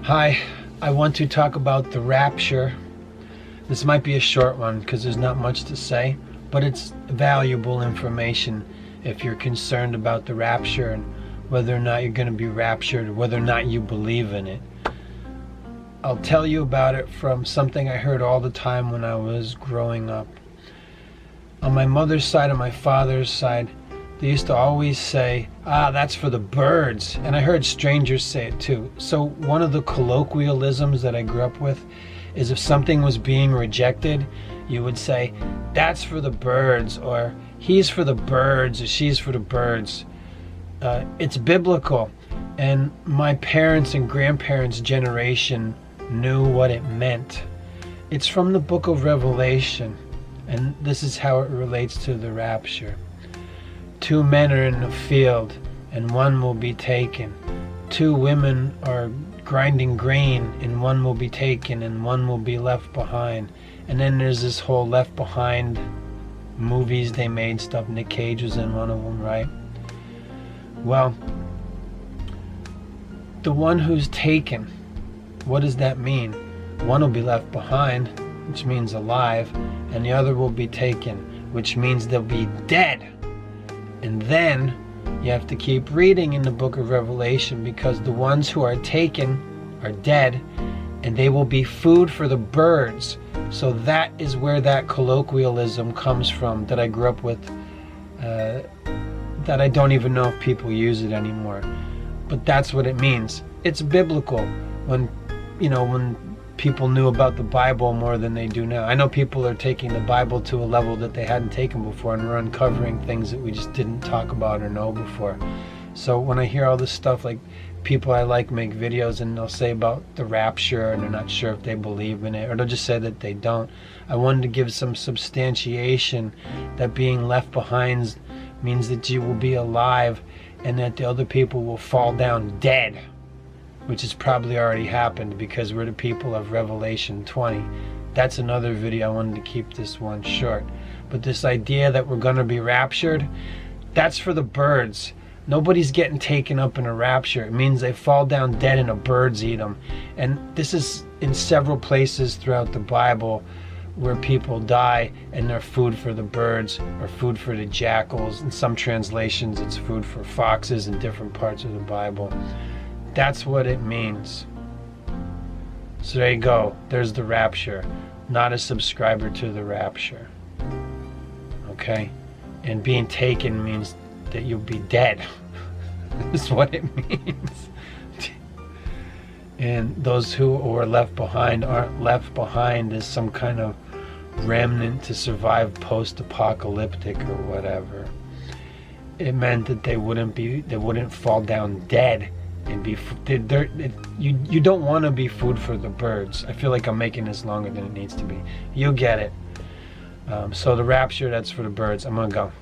Hi, I want to talk about the rapture. This might be a short one because there's not much to say, but it's valuable information if you're concerned about the rapture and whether or not you're going to be raptured or whether or not you believe in it. I'll tell you about it from something I heard all the time when I was growing up. On my mother's side and my father's side, they used to always say, that's for the birds. And I heard strangers say it too. So one of the colloquialisms that I grew up with is if something was being rejected, you would say, that's for the birds, or he's for the birds, or she's for the birds. It's biblical. And my parents' and grandparents' generation knew what it meant. It's from the book of Revelation. And this is how it relates to the rapture. 2 men are in the field, and one will be taken. 2 women are grinding grain, and one will be taken, and one will be left behind. And then there's this whole Left Behind movies they made stuff. Nick Cage was in one of them, right? Well, the one who's taken, what does that mean? One will be left behind, which means alive, and the other will be taken, which means they'll be dead. And then you have to keep reading in the book of Revelation, because the ones who are taken are dead, and they will be food for the birds. So that is where that colloquialism comes from that I grew up with, that I don't even know if people use it anymore. But that's what it means. It's biblical. When people knew about the Bible more than they do now. I know people are taking the Bible to a level that they hadn't taken before, and we're uncovering things that we just didn't talk about or know before. So when I hear all this stuff, like people I like make videos and they'll say about the rapture and they're not sure if they believe in it, or they'll just say that they don't. I wanted to give some substantiation that being left behind means that you will be alive and that the other people will fall down dead, which has probably already happened because we're the people of Revelation 20. That's another video. I wanted to keep this one short. But this idea that we're going to be raptured, that's for the birds. Nobody's getting taken up in a rapture. It means they fall down dead and the birds eat them. And this is in several places throughout the Bible where people die and they're food for the birds or food for the jackals. In some translations, it's food for foxes in different parts of the Bible. That's what it means. So there you go. There's the rapture. Not a subscriber to the rapture. Okay? And being taken means that you'll be dead. That's what it means. And those who are left behind aren't left behind as some kind of remnant to survive post-apocalyptic or whatever. It meant that they wouldn't fall down dead and be you don't want to be food for the birds. I feel like I'm making this longer than it needs to be. You'll get it. So the rapture, that's for the birds. I'm gonna go.